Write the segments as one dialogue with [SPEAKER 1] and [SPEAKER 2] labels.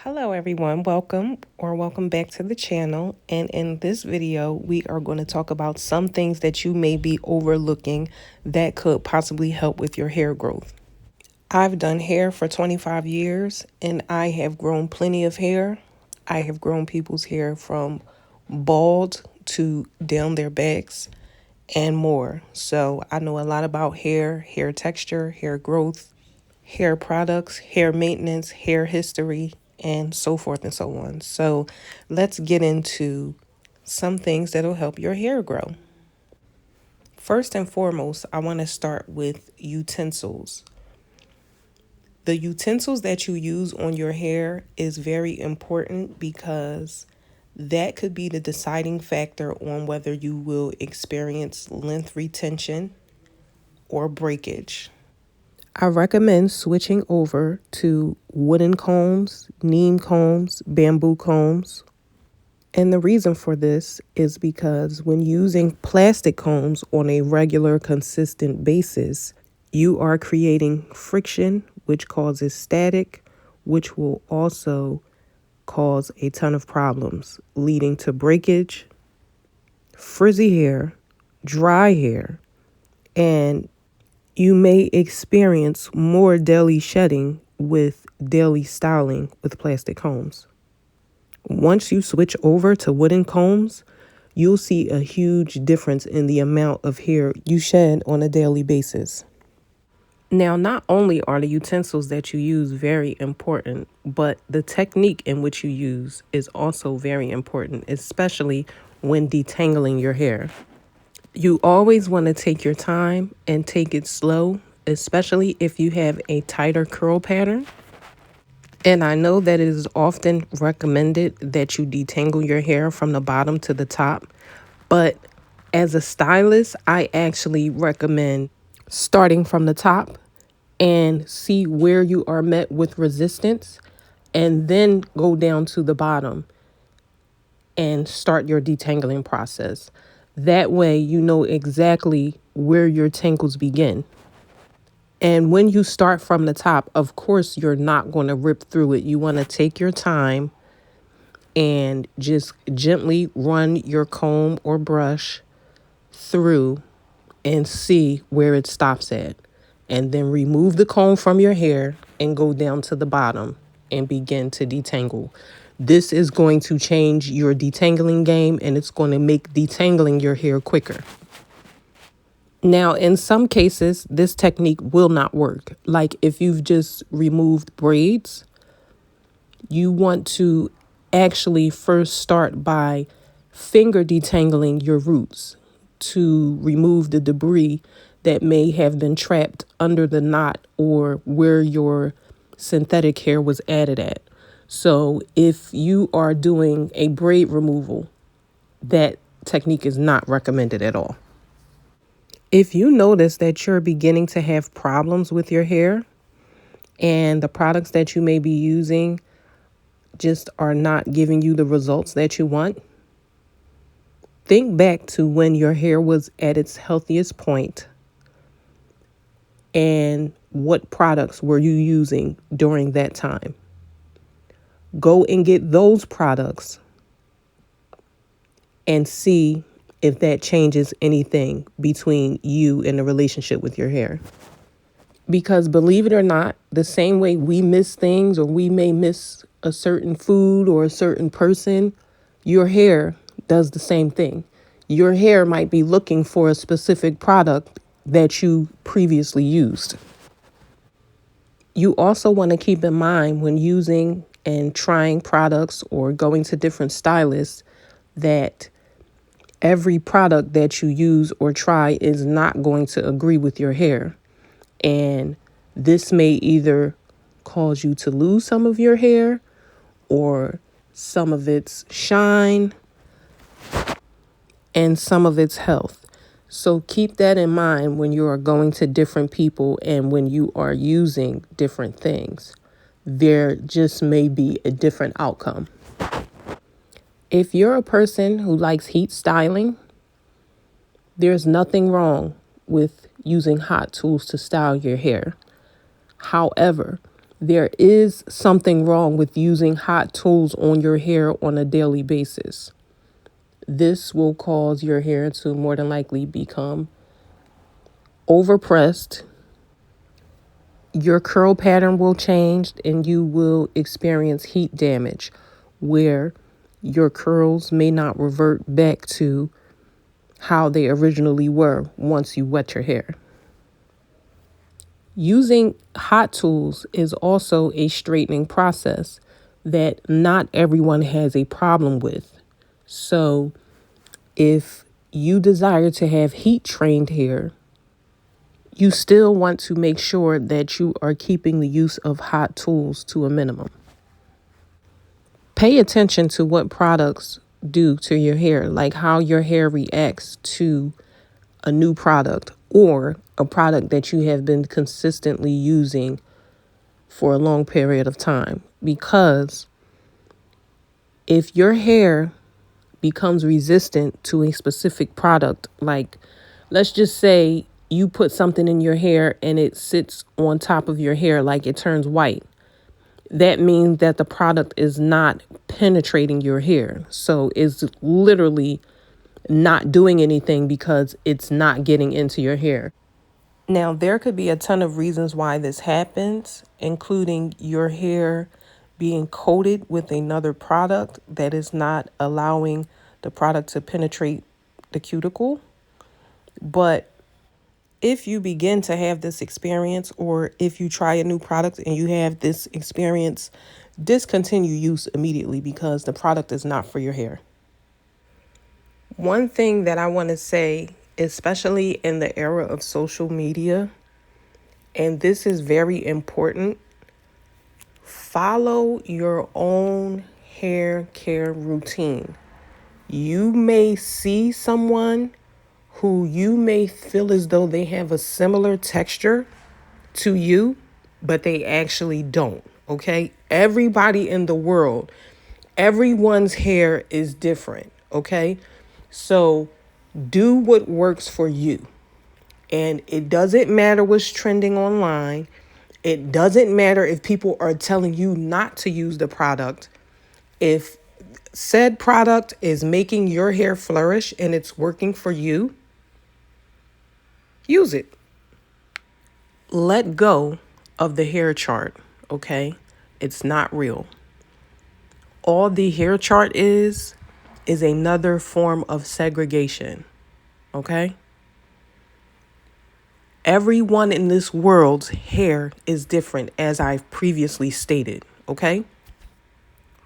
[SPEAKER 1] Hello everyone, welcome back to the channel. And in this video, we are going to talk about some things that you may be overlooking that could possibly help with your hair growth. I've done hair for 25 years and I have grown plenty of hair. I have grown people's hair from bald to down their backs and more. So I know a lot about hair texture, hair growth, hair products, hair maintenance, hair history, and so forth and so on. So let's get into some things that'll help your hair grow. First and foremost, I want to start with utensils. The utensils that you use on your hair is very important because that could be the deciding factor on whether you will experience length retention or breakage. I recommend switching over to wooden combs, neem combs, bamboo combs. And the reason for this is because when using plastic combs on a regular, consistent basis, you are creating friction, which causes static, which will also cause a ton of problems, leading to breakage, frizzy hair, dry hair, and you may experience more daily shedding with daily styling with plastic combs. Once you switch over to wooden combs, you'll see a huge difference in the amount of hair you shed on a daily basis. Now, not only are the utensils that you use very important, but the technique in which you use is also very important, especially when detangling your hair. You always want to take your time and take it slow, especially if you have a tighter curl pattern. And I know that it is often recommended that you detangle your hair from the bottom to the top. But as a stylist, I actually recommend starting from the top and see where you are met with resistance and then go down to the bottom and start your detangling process. That way you know exactly where your tangles begin. And when you start from the top, of course, you're not going to rip through it. You want to take your time and just gently run your comb or brush through and see where it stops at. And then remove the comb from your hair and go down to the bottom and begin to detangle. This is going to change your detangling game and it's going to make detangling your hair quicker. Now, in some cases, this technique will not work. Like if you've just removed braids, you want to actually first start by finger detangling your roots to remove the debris that may have been trapped under the knot or where your synthetic hair was added at. So if you are doing a braid removal, that technique is not recommended at all. If you notice that you're beginning to have problems with your hair and the products that you may be using just are not giving you the results that you want, think back to when your hair was at its healthiest point and what products were you using during that time. Go and get those products and see if that changes anything between you and the relationship with your hair. Because believe it or not, the same way we miss things or we may miss a certain food or a certain person, your hair does the same thing. Your hair might be looking for a specific product that you previously used. You also want to keep in mind when using and trying products or going to different stylists that every product that you use or try is not going to agree with your hair. And this may either cause you to lose some of your hair or some of its shine and some of its health. So keep that in mind when you are going to different people and when you are using different things. There just may be a different outcome. If you're a person who likes heat styling, there's nothing wrong with using hot tools to style your hair. However, There is something wrong with using hot tools on your hair on a daily basis. This will cause your hair to more than likely become overpressed. Your curl pattern will change and you will experience heat damage where your curls may not revert back to how they originally were once you wet your hair. Using hot tools is also a straightening process that not everyone has a problem with. So if you desire to have heat trained hair, you still want to make sure that you are keeping the use of hot tools to a minimum. Pay attention to what products do to your hair, like how your hair reacts to a new product or a product that you have been consistently using for a long period of time. Because if your hair becomes resistant to a specific product, like let's just say you put something in your hair and it sits on top of your hair like it turns white, that means that the product is not penetrating your hair. So it's literally not doing anything because it's not getting into your hair. Now, there could be a ton of reasons why this happens, including your hair being coated with another product that is not allowing the product to penetrate the cuticle. But if you begin to have this experience, or if you try a new product and you have this experience, discontinue use immediately because the product is not for your hair. One thing that I want to say, especially in the era of social media, and this is very important, follow your own hair care routine. You may see someone who you may feel as though they have a similar texture to you, but they actually don't, okay? Everybody in the world, everyone's hair is different, okay? So do what works for you. And it doesn't matter what's trending online. It doesn't matter if people are telling you not to use the product. If said product is making your hair flourish and it's working for you, use it. Let go of the hair chart, okay? It's not real. All the hair chart is another form of segregation, okay? Everyone in this world's hair is different, as I've previously stated, okay?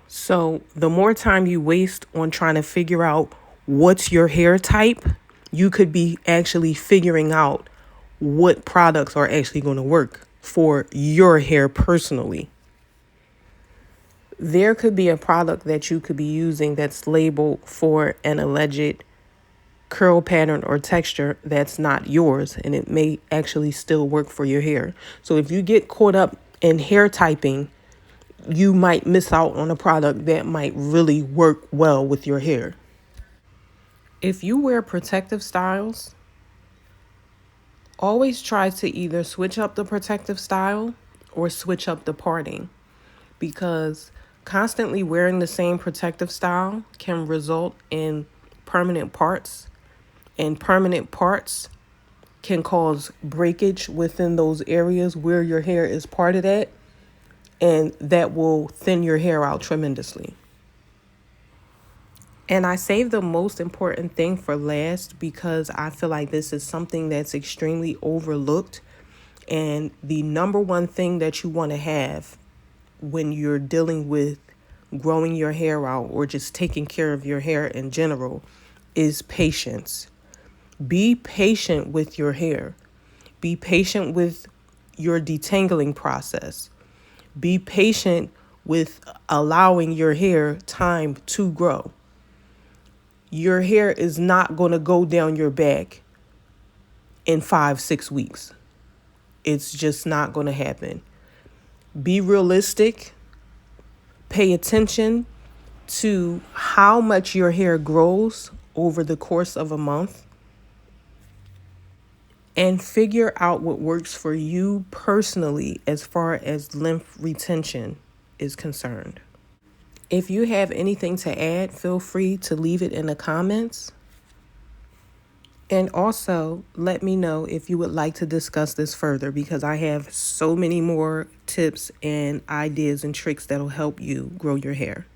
[SPEAKER 1] So the more time you waste on trying to figure out what's your hair type, you could be actually figuring out what products are actually going to work for your hair personally. There could be a product that you could be using that's labeled for an alleged curl pattern or texture that's not yours, and it may actually still work for your hair. So if you get caught up in hair typing, you might miss out on a product that might really work well with your hair. If you wear protective styles, always try to either switch up the protective style or switch up the parting, because constantly wearing the same protective style can result in permanent parts, and permanent parts can cause breakage within those areas where your hair is parted at, and that will thin your hair out tremendously. And I saved the most important thing for last because I feel like this is something that's extremely overlooked. And the number one thing that you want to have when you're dealing with growing your hair out or just taking care of your hair in general is patience. Be patient with your hair. Be patient with your detangling process. Be patient with allowing your hair time to grow. Your hair is not going to go down your back in 5-6 weeks. It's just not going to happen. Be realistic. Pay attention to how much your hair grows over the course of a month. and figure out what works for you personally as far as lymph retention is concerned. If you have anything to add, feel free to leave it in the comments. And also, let me know if you would like to discuss this further, because I have so many more tips and ideas and tricks that'll help you grow your hair.